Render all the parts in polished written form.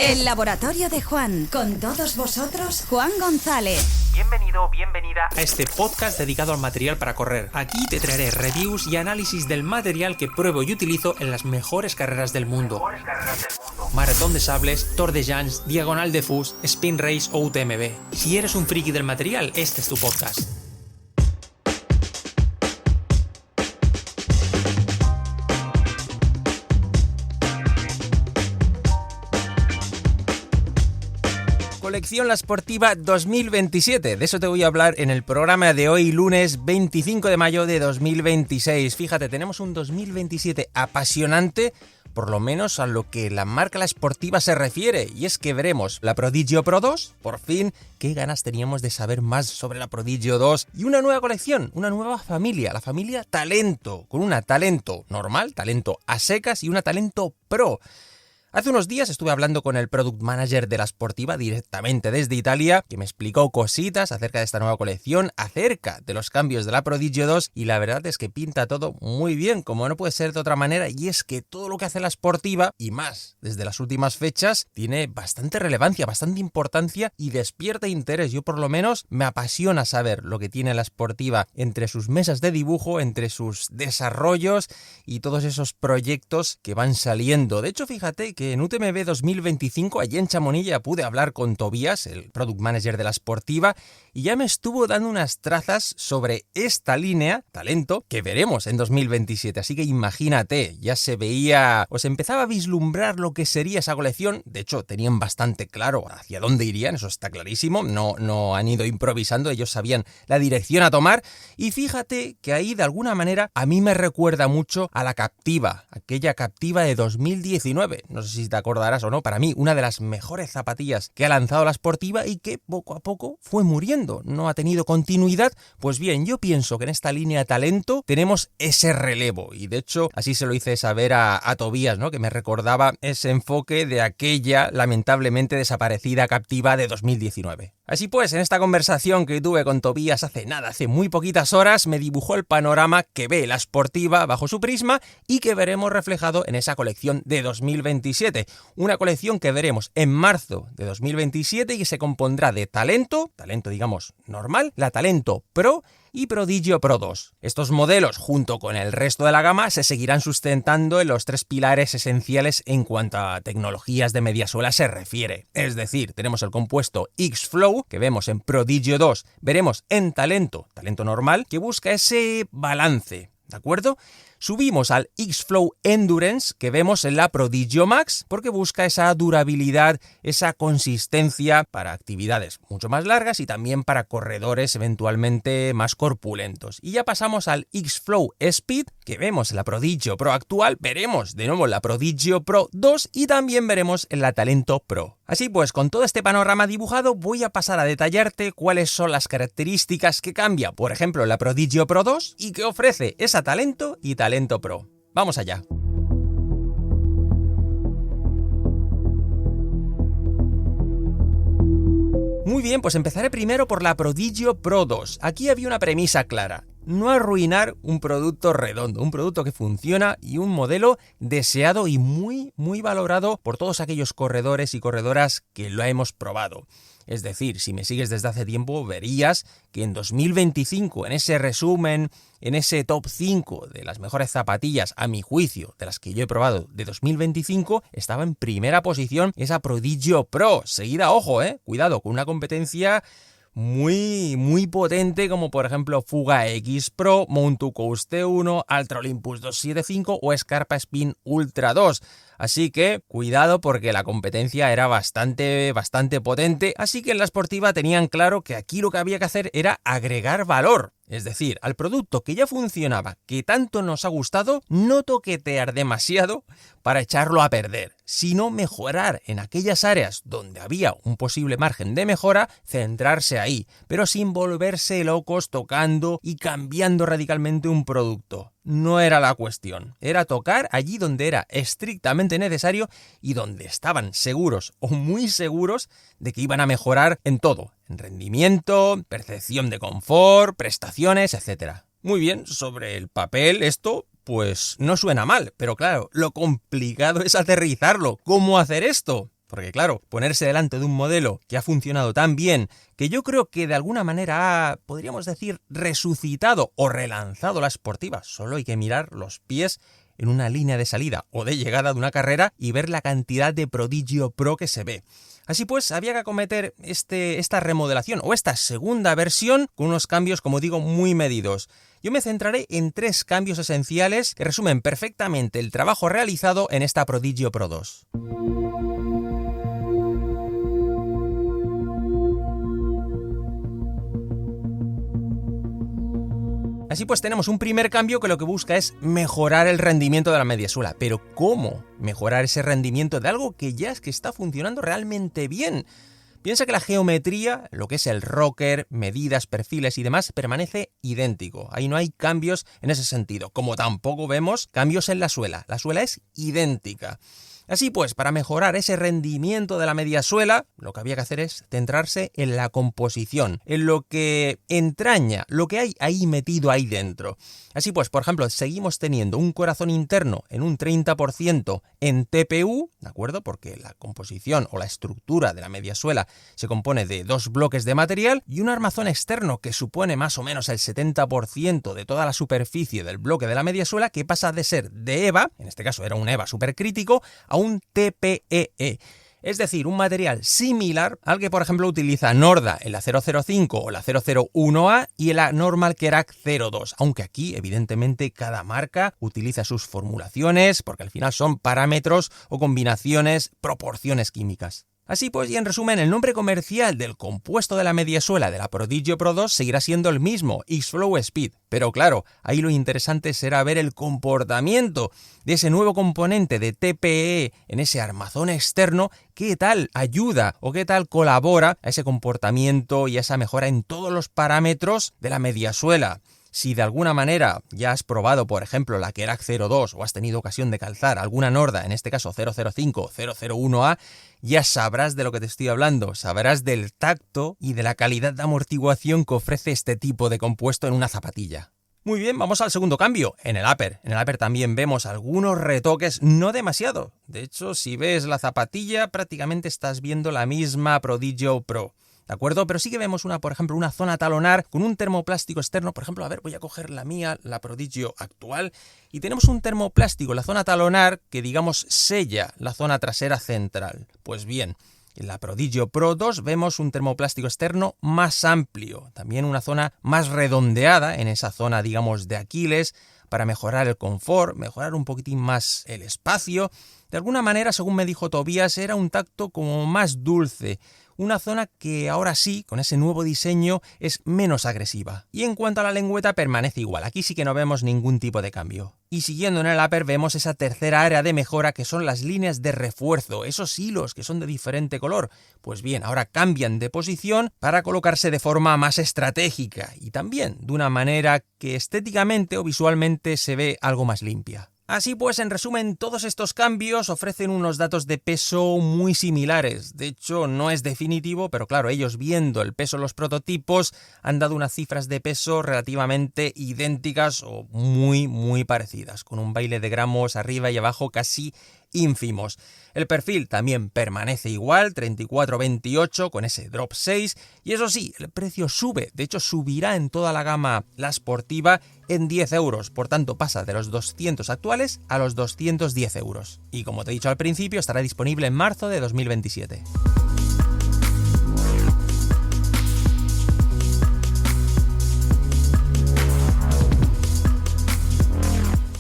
El laboratorio de Juan. Con todos vosotros, Juan González. Bienvenido, bienvenida a este podcast dedicado al material para correr. Aquí te traeré reviews y análisis del material que pruebo y utilizo en las mejores carreras del mundo. Maratón de Sables, Tour de Llans, Diagonal de Fus, Spin Race o UTMB. Si eres un friki del material, este es tu podcast. Colección La Sportiva 2027, de eso te voy a hablar en el programa de hoy, lunes 25 de mayo de 2026. Fíjate, tenemos un 2027 apasionante, por lo menos a lo que la marca La Sportiva se refiere, y es que veremos la Prodigio Pro 2, por fin, qué ganas teníamos de saber más sobre la Prodigio 2, y una nueva colección, una nueva familia, la familia Talento, con una Talento normal, Talento a secas y una Talento Pro. Hace unos días estuve hablando con el Product Manager de La Sportiva directamente desde Italia, que me explicó cositas acerca de esta nueva colección, acerca de los cambios de la Prodigio 2, y la verdad es que pinta todo muy bien, como no puede ser de otra manera, y es que todo lo que hace La Sportiva, y más desde las últimas fechas, tiene bastante relevancia, bastante importancia y despierta interés. Yo por lo menos me apasiona saber lo que tiene La Sportiva entre sus mesas de dibujo, entre sus desarrollos y todos esos proyectos que van saliendo. De hecho, fíjate que en UTMB 2025, allí en Chamonix, pude hablar con Tobías, el Product Manager de La Sportiva, y ya me estuvo dando unas trazas sobre esta línea, Talento, que veremos en 2027. Así que imagínate, ya se veía, o se empezaba a vislumbrar lo que sería esa colección. De hecho, tenían bastante claro hacia dónde irían, eso está clarísimo. No han ido improvisando, ellos sabían la dirección a tomar. Y fíjate que ahí, de alguna manera, a mí me recuerda mucho a la Captiva, aquella Captiva de 2019. No sé si te acordarás o no, para mí una de las mejores zapatillas que ha lanzado La Sportiva y que poco a poco fue muriendo, no ha tenido continuidad. Pues bien, yo pienso que en esta línea Talento tenemos ese relevo, y de hecho así se lo hice saber a Tobías, ¿no? Que me recordaba ese enfoque de aquella lamentablemente desaparecida Captiva de 2019. Así pues, en esta conversación que tuve con Tobías hace muy poquitas horas, me dibujó el panorama que ve La Sportiva bajo su prisma y que veremos reflejado en esa colección de 2027. Una colección que veremos en marzo de 2027 y que se compondrá de Talento digamos normal, la Talento Pro y Prodigio Pro 2. Estos modelos, junto con el resto de la gama, se seguirán sustentando en los tres pilares esenciales en cuanto a tecnologías de mediasuela se refiere. Es decir, tenemos el compuesto X-Flow, que vemos en Prodigio 2, veremos en Talento normal, que busca ese balance, ¿de acuerdo? Subimos al X-Flow Endurance, que vemos en la Prodigio Max, porque busca esa durabilidad, esa consistencia para actividades mucho más largas y también para corredores eventualmente más corpulentos. Y ya pasamos al X-Flow Speed, que vemos en la Prodigio Pro actual, veremos de nuevo en la Prodigio Pro 2 y también veremos en la Talento Pro. Así pues, con todo este panorama dibujado, voy a pasar a detallarte cuáles son las características que cambia, por ejemplo, la Prodigio Pro 2 y que ofrece esa Talento y Talento Pro. Vamos allá. Muy bien, pues empezaré primero por la Prodigio Pro 2. Aquí había una premisa clara: no arruinar un producto redondo, un producto que funciona y un modelo deseado y muy valorado por todos aquellos corredores y corredoras que lo hemos probado. Es decir, si me sigues desde hace tiempo, verías que en 2025, en ese resumen, en ese top 5 de las mejores zapatillas, a mi juicio, de las que yo he probado de 2025, estaba en primera posición esa Prodigio Pro. Seguida, ojo, cuidado, con una competencia muy potente, como por ejemplo Fuga X Pro, Mount2 Coast T1, Altra Olympus 275 o Scarpa Spin Ultra 2. Así que cuidado, porque la competencia era bastante potente, así que en La Sportiva tenían claro que aquí lo que había que hacer era agregar valor. Es decir, al producto que ya funcionaba, que tanto nos ha gustado, no toquetear demasiado para echarlo a perder, sino mejorar en aquellas áreas donde había un posible margen de mejora, centrarse ahí, pero sin volverse locos tocando y cambiando radicalmente un producto. No era la cuestión, era tocar allí donde era estrictamente necesario y donde estaban seguros o muy seguros de que iban a mejorar en todo, en rendimiento, percepción de confort, prestaciones, etc. Muy bien, sobre el papel esto pues no suena mal, pero claro, lo complicado es aterrizarlo. ¿Cómo hacer esto? Porque claro, ponerse delante de un modelo que ha funcionado tan bien, que yo creo que de alguna manera ha, podríamos decir, resucitado o relanzado la Sportiva. Solo hay que mirar los pies en una línea de salida o de llegada de una carrera y ver la cantidad de Prodigio Pro que se ve. Así pues, había que acometer esta remodelación o esta segunda versión con unos cambios, como digo, muy medidos. Yo me centraré en 3 cambios esenciales que resumen perfectamente el trabajo realizado en esta Prodigio Pro 2. Así pues tenemos un primer cambio que lo que busca es mejorar el rendimiento de la mediasuela. Pero ¿cómo mejorar ese rendimiento de algo que ya es que está funcionando realmente bien? Piensa que la geometría, lo que es el rocker, medidas, perfiles y demás, permanece idéntico. Ahí no hay cambios en ese sentido, como tampoco vemos cambios en la suela. La suela es idéntica. Así pues, para mejorar ese rendimiento de la mediasuela, lo que había que hacer es centrarse en la composición, en lo que entraña, lo que hay ahí metido ahí dentro. Así pues, por ejemplo, seguimos teniendo un corazón interno en un 30% en TPU, ¿de acuerdo? Porque la composición o la estructura de la mediasuela se compone de 2 bloques de material y un armazón externo que supone más o menos el 70% de toda la superficie del bloque de la mediasuela, que pasa de ser de EVA, en este caso era un EVA supercrítico, a un TPEE. Es decir, un material similar al que, por ejemplo, utiliza Norda en la 005 o la 001A y en la Normal Kerak 02, aunque aquí, evidentemente, cada marca utiliza sus formulaciones porque al final son parámetros o combinaciones, proporciones químicas. Así pues, y en resumen, el nombre comercial del compuesto de la mediasuela de la Prodigio Pro 2 seguirá siendo el mismo, X-Flow Speed. Pero claro, ahí lo interesante será ver el comportamiento de ese nuevo componente de TPE en ese armazón externo, qué tal ayuda o qué tal colabora a ese comportamiento y a esa mejora en todos los parámetros de la mediasuela. Si de alguna manera ya has probado, por ejemplo, la Kerak 02 o has tenido ocasión de calzar alguna Norda, en este caso 005 o 001A, ya sabrás de lo que te estoy hablando, sabrás del tacto y de la calidad de amortiguación que ofrece este tipo de compuesto en una zapatilla. Muy bien, vamos al segundo cambio, en el upper. En el upper también vemos algunos retoques, no demasiado. De hecho, si ves la zapatilla, prácticamente estás viendo la misma Prodigio Pro. ¿De acuerdo? Pero sí que vemos por ejemplo, una zona talonar con un termoplástico externo. Por ejemplo, a ver, voy a coger la mía, la Prodigio actual, y tenemos un termoplástico en la zona talonar que, digamos, sella la zona trasera central. Pues bien, en la Prodigio Pro 2 vemos un termoplástico externo más amplio, también una zona más redondeada en esa zona, digamos, de Aquiles, para mejorar el confort, mejorar un poquitín más el espacio. De alguna manera, según me dijo Tobías, era un tacto como más dulce, una zona que ahora sí, con ese nuevo diseño, es menos agresiva. Y en cuanto a la lengüeta, permanece igual, aquí sí que no vemos ningún tipo de cambio. Y siguiendo en el upper vemos esa tercera área de mejora que son las líneas de refuerzo, esos hilos que son de diferente color. Pues bien, ahora cambian de posición para colocarse de forma más estratégica y también de una manera que estéticamente o visualmente se ve algo más limpia. Así pues, en resumen, todos estos cambios ofrecen unos datos de peso muy similares. De hecho, no es definitivo, pero claro, ellos viendo el peso de los prototipos han dado unas cifras de peso relativamente idénticas o muy parecidas, con un baile de gramos arriba y abajo casi ínfimos. El perfil también permanece igual, 34-28 con ese drop 6, y eso sí, el precio sube, de hecho subirá en toda la gama la Sportiva en 10 euros, por tanto pasa de los 200 actuales a los 210 euros. Y como te he dicho al principio, estará disponible en marzo de 2027.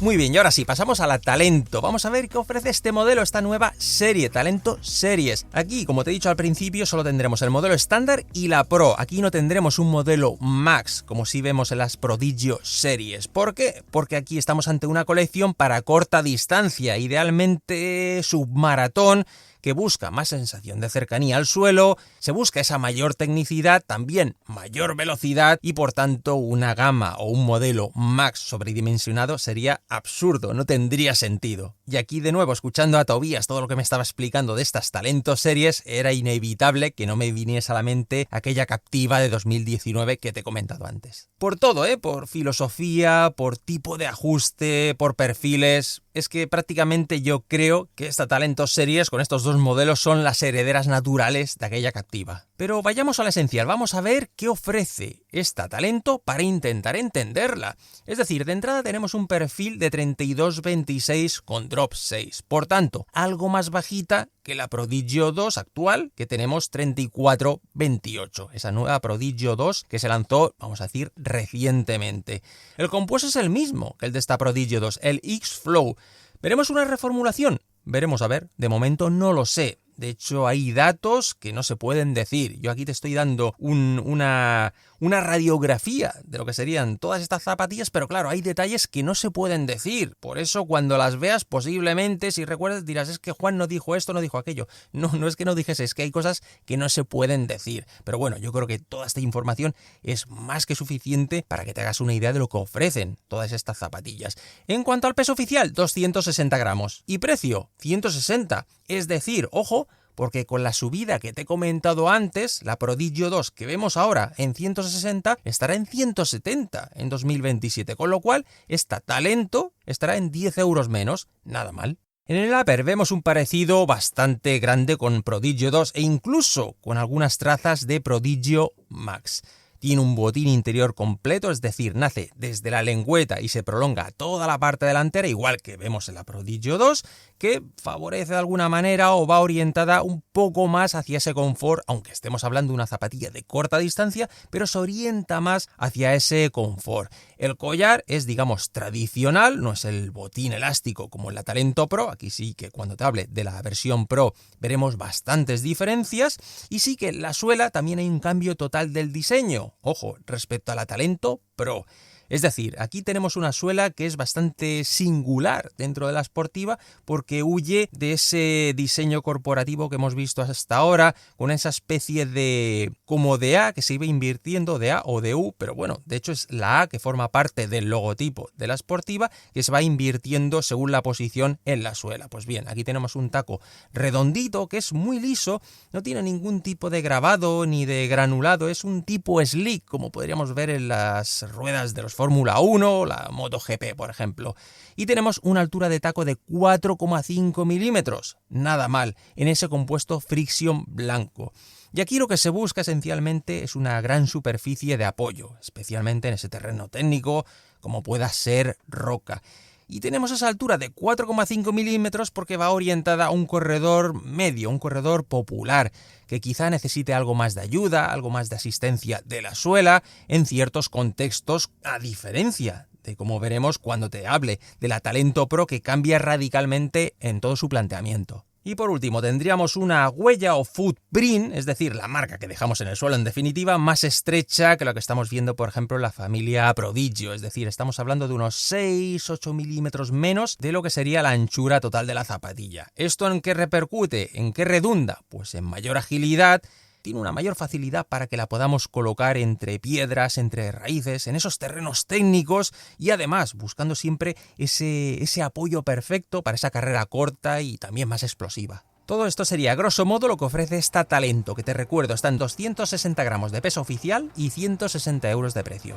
Muy bien, y ahora sí, pasamos a la Talento. Vamos a ver qué ofrece este modelo, esta nueva serie, Talento Series. Aquí, como te he dicho al principio, solo tendremos el modelo estándar y la Pro. Aquí no tendremos un modelo Max, como sí vemos en las Prodigio Series. ¿Por qué? Porque aquí estamos ante una colección para corta distancia, idealmente submaratón, que busca más sensación de cercanía al suelo, se busca esa mayor tecnicidad, también mayor velocidad y por tanto una gama o un modelo Max sobredimensionado sería absurdo, no tendría sentido. Y aquí de nuevo, escuchando a Tobías todo lo que me estaba explicando de estas Talento Series, era inevitable que no me viniese a la mente aquella Captiva de 2019 que te he comentado antes. Por todo, por filosofía, por tipo de ajuste, por perfiles, es que prácticamente yo creo que esta Talento Series con estos dos modelos son las herederas naturales de aquella Captiva. Pero vayamos a la esencial, vamos a ver qué ofrece esta Talento para intentar entenderla. Es decir, de entrada tenemos un perfil de 32-26 con drop 6, por tanto, algo más bajita que la Prodigio 2 actual, que tenemos 34-28, esa nueva Prodigio 2 que se lanzó, vamos a decir, recientemente. El compuesto es el mismo que el de esta Prodigio 2, el X-Flow. ¿Veremos una reformulación? Veremos a ver, de momento no lo sé. De hecho, hay datos que no se pueden decir. Yo aquí te estoy dando una radiografía de lo que serían todas estas zapatillas, pero claro, hay detalles que no se pueden decir. Por eso, cuando las veas, posiblemente, si recuerdas, dirás, es que Juan no dijo esto, no dijo aquello. No es que no dijese, es que hay cosas que no se pueden decir. Pero bueno, yo creo que toda esta información es más que suficiente para que te hagas una idea de lo que ofrecen todas estas zapatillas. En cuanto al peso oficial, 260 gramos. Y precio, 160. Es decir, ojo, porque con la subida que te he comentado antes, la Prodigio 2 que vemos ahora en 160 estará en 170 en 2027, con lo cual esta Talento estará en 10 euros menos, nada mal. En el upper vemos un parecido bastante grande con Prodigio 2 e incluso con algunas trazas de Prodigio Max. Tiene un botín interior completo, es decir, nace desde la lengüeta y se prolonga toda la parte delantera, igual que vemos en la Prodigio 2, que favorece de alguna manera o va orientada un poco más hacia ese confort, aunque estemos hablando de una zapatilla de corta distancia, pero se orienta más hacia ese confort. El collar es, digamos, tradicional, no es el botín elástico como en la Talento Pro, aquí sí que cuando te hable de la versión Pro veremos bastantes diferencias, y sí que en la suela también hay un cambio total del diseño, ojo, respecto a la Talento Pro. Es decir, aquí tenemos una suela que es bastante singular dentro de la Sportiva porque huye de ese diseño corporativo que hemos visto hasta ahora, con esa especie de como de A que se iba invirtiendo, de A o de U, pero bueno, de hecho es la A que forma parte del logotipo de la Sportiva que se va invirtiendo según la posición en la suela. Pues bien, aquí tenemos un taco redondito que es muy liso, no tiene ningún tipo de grabado ni de granulado, es un tipo slick como podríamos ver en las ruedas de los Fórmula 1 o la MotoGP, por ejemplo. Y tenemos una altura de taco de 4,5 milímetros. Nada mal, en ese compuesto Friction blanco. Y aquí lo que se busca esencialmente es una gran superficie de apoyo, especialmente en ese terreno técnico, como pueda ser roca. Y tenemos esa altura de 4,5 milímetros porque va orientada a un corredor medio, un corredor popular, que quizá necesite algo más de ayuda, algo más de asistencia de la suela en ciertos contextos, a diferencia de como veremos cuando te hable de la Talento Pro, que cambia radicalmente en todo su planteamiento. Y por último tendríamos una huella o footprint, es decir, la marca que dejamos en el suelo en definitiva, más estrecha que lo que estamos viendo por ejemplo en la familia Prodigio, es decir, estamos hablando de unos 6-8 milímetros menos de lo que sería la anchura total de la zapatilla. ¿Esto en qué repercute? ¿En qué redunda? Pues en mayor agilidad, tiene una mayor facilidad para que la podamos colocar entre piedras, entre raíces, en esos terrenos técnicos y además buscando siempre ese apoyo perfecto para esa carrera corta y también más explosiva. Todo esto sería, a grosso modo, lo que ofrece esta Talento, que te recuerdo, está en 260 gramos de peso oficial y 160 euros de precio.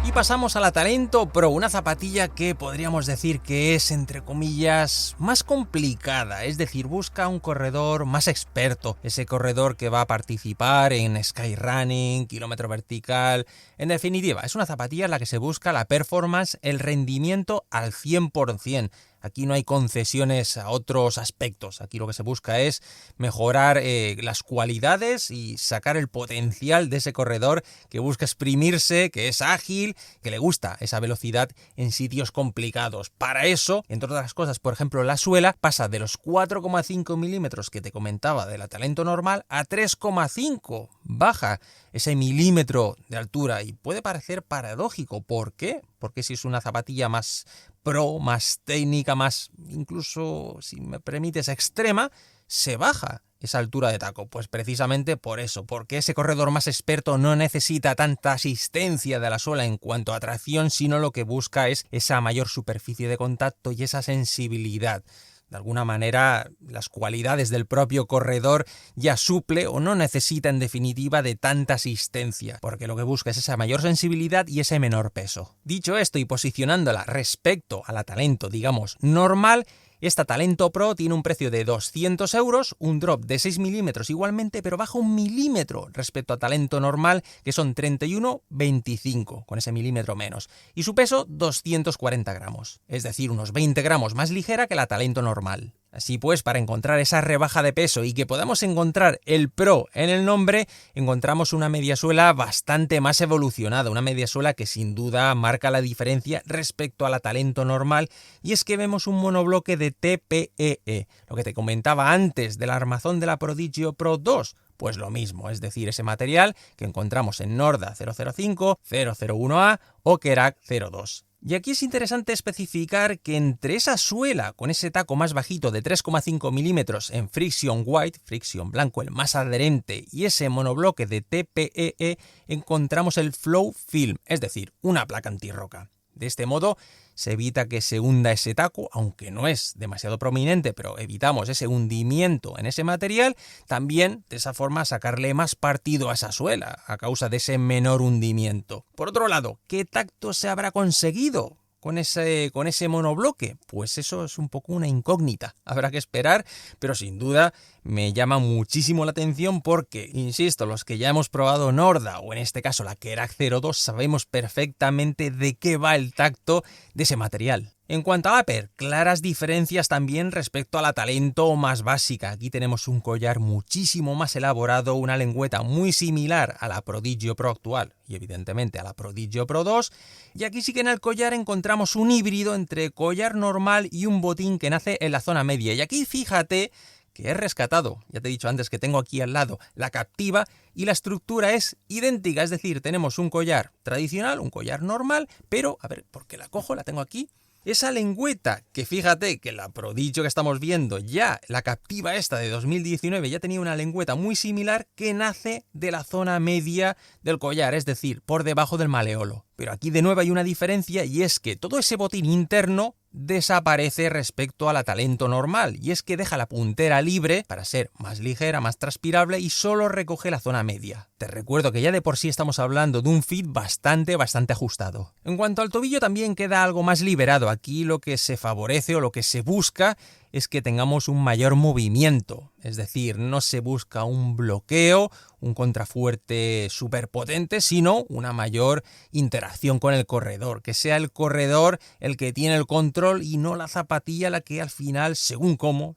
Y pasamos a la Talento Pro, una zapatilla que podríamos decir que es, entre comillas, más complicada, es decir, busca un corredor más experto, ese corredor que va a participar en skyrunning, kilómetro vertical. En definitiva, es una zapatilla en la que se busca la performance, el rendimiento al 100%. Aquí no hay concesiones a otros aspectos, aquí lo que se busca es mejorar las cualidades y sacar el potencial de ese corredor que busca exprimirse, que es ágil, que le gusta esa velocidad en sitios complicados. Para eso, entre otras cosas, por ejemplo, la suela pasa de los 4,5 milímetros que te comentaba de la Talento normal a 3,5, baja ese milímetro de altura y puede parecer paradójico. ¿Por qué? Porque si es una zapatilla más pro, más técnica, más incluso, si me permites, extrema, se baja esa altura de taco. Pues precisamente por eso, porque ese corredor más experto no necesita tanta asistencia de la suela en cuanto a tracción, sino lo que busca es esa mayor superficie de contacto y esa sensibilidad. De alguna manera, las cualidades del propio corredor ya suple o no necesita en definitiva de tanta asistencia, porque lo que busca es esa mayor sensibilidad y ese menor peso. Dicho esto y posicionándola respecto a la Talento, digamos, normal, esta Talento Pro tiene un precio de 200 euros, un drop de 6 milímetros igualmente, pero baja 1 milímetro respecto a Talento normal, que son 31,25, con ese milímetro menos. Y su peso, 240 gramos, es decir, unos 20 gramos más ligera que la Talento normal. Así pues, para encontrar esa rebaja de peso y que podamos encontrar el Pro en el nombre, encontramos una mediasuela bastante más evolucionada, una mediasuela que sin duda marca la diferencia respecto a la Talento normal, y es que vemos un monobloque de TPEE, lo que te comentaba antes del armazón de la Prodigio Pro 2. Pues lo mismo, es decir, ese material que encontramos en Norda 005, 001A o Kerak 02. Y aquí es interesante especificar que entre esa suela con ese taco más bajito de 3,5 milímetros en Friction White, Friction blanco el más adherente, y ese monobloque de TPEE encontramos el Flow Film, es decir, una placa antirroca. De este modo se evita que se hunda ese taco, aunque no es demasiado prominente, pero evitamos ese hundimiento en ese material, también de esa forma sacarle más partido a esa suela, a causa de ese menor hundimiento. Por otro lado, ¿qué tacto se habrá conseguido con ese monobloque? Pues eso es un poco una incógnita, habrá que esperar, pero sin duda me llama muchísimo la atención porque, insisto, los que ya hemos probado Norda o en este caso la Kerak 02 sabemos perfectamente de qué va el tacto de ese material. En cuanto a upper, claras diferencias también respecto a la Talento más básica. Aquí tenemos un collar muchísimo más elaborado, una lengüeta muy similar a la Prodigio Pro actual y evidentemente a la Prodigio Pro 2. Y aquí sí que en el collar encontramos un híbrido entre collar normal y un botín que nace en la zona media. Y aquí fíjate que he rescatado, ya te he dicho antes que tengo aquí al lado la captiva y la estructura es idéntica, es decir, tenemos un collar tradicional, un collar normal, pero, a ver, ¿por qué la cojo? La tengo aquí. Esa lengüeta, que fíjate que la Prodigio que estamos viendo ya, la captiva esta de 2019 ya tenía una lengüeta muy similar que nace de la zona media del collar, es decir, por debajo del maleolo. Pero aquí de nuevo hay una diferencia y es que todo ese botín interno desaparece respecto a la Talento normal, y es que deja la puntera libre para ser más ligera, más transpirable y solo recoge la zona media. Te recuerdo que ya de por sí estamos hablando de un fit bastante ajustado. En cuanto al tobillo también queda algo más liberado. Aquí lo que se favorece o lo que se busca es que tengamos un mayor movimiento, es decir, no se busca un bloqueo, un contrafuerte superpotente, sino una mayor interacción con el corredor, que sea el corredor el que tiene el control y no la zapatilla la que al final, según cómo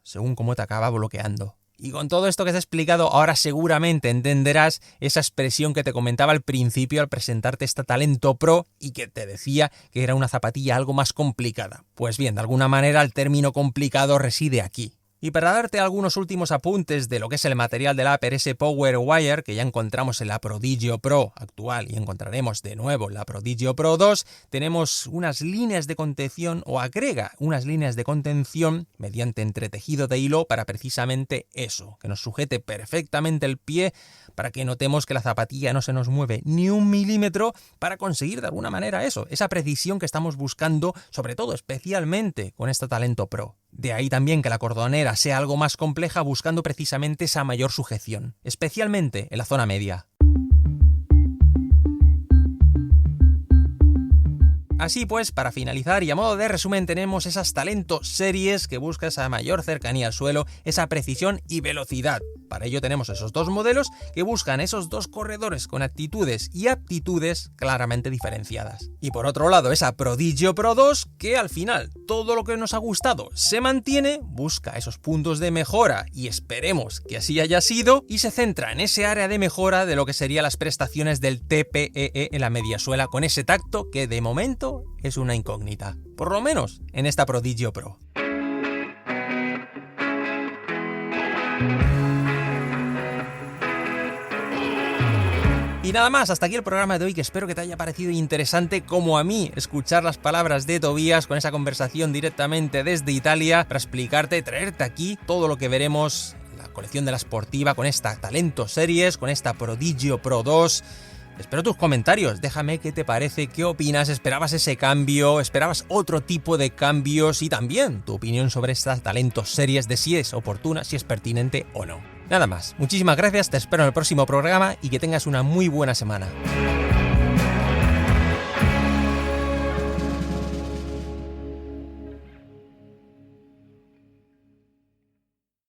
te acaba bloqueando. Y con todo esto que te he explicado, ahora seguramente entenderás esa expresión que te comentaba al principio al presentarte esta Talento Pro y que te decía que era una zapatilla algo más complicada. Pues bien, de alguna manera el término complicado reside aquí. Y para darte algunos últimos apuntes de lo que es el material del upper, ese Power Wire que ya encontramos en la Prodigio Pro actual y encontraremos de nuevo en la Prodigio Pro 2, tenemos unas líneas de contención o agrega unas líneas de contención mediante entretejido de hilo para precisamente eso, que nos sujete perfectamente el pie para que notemos que la zapatilla no se nos mueve ni 1 milímetro para conseguir de alguna manera eso, esa precisión que estamos buscando, sobre todo especialmente con esta Talento Pro. De ahí también que la cordonera sea algo más compleja buscando precisamente esa mayor sujeción, especialmente en la zona media. Así pues, para finalizar y a modo de resumen, tenemos esas Talento series que buscan esa mayor cercanía al suelo, esa precisión y velocidad. Para ello tenemos esos dos modelos que buscan esos dos corredores con actitudes y aptitudes claramente diferenciadas. Y por otro lado, esa Prodigio Pro 2 que al final todo lo que nos ha gustado se mantiene, busca esos puntos de mejora y esperemos que así haya sido y se centra en ese área de mejora de lo que serían las prestaciones del TPEE en la mediasuela con ese tacto que de momento es una incógnita, por lo menos en esta Prodigio Pro. Y nada más, hasta aquí el programa de hoy, que espero que te haya parecido interesante como a mí escuchar las palabras de Tobías con esa conversación directamente desde Italia para explicarte, traerte aquí todo lo que veremos en la colección de la Sportiva con esta Talento Series, con esta Prodigio Pro 2 Espero tus comentarios, déjame qué te parece, qué opinas, ¿esperabas ese cambio? ¿Esperabas otro tipo de cambios? Y también tu opinión sobre estas talentos series, de si es oportuna, si es pertinente o no. Nada más, muchísimas gracias, te espero en el próximo programa y que tengas una muy buena semana.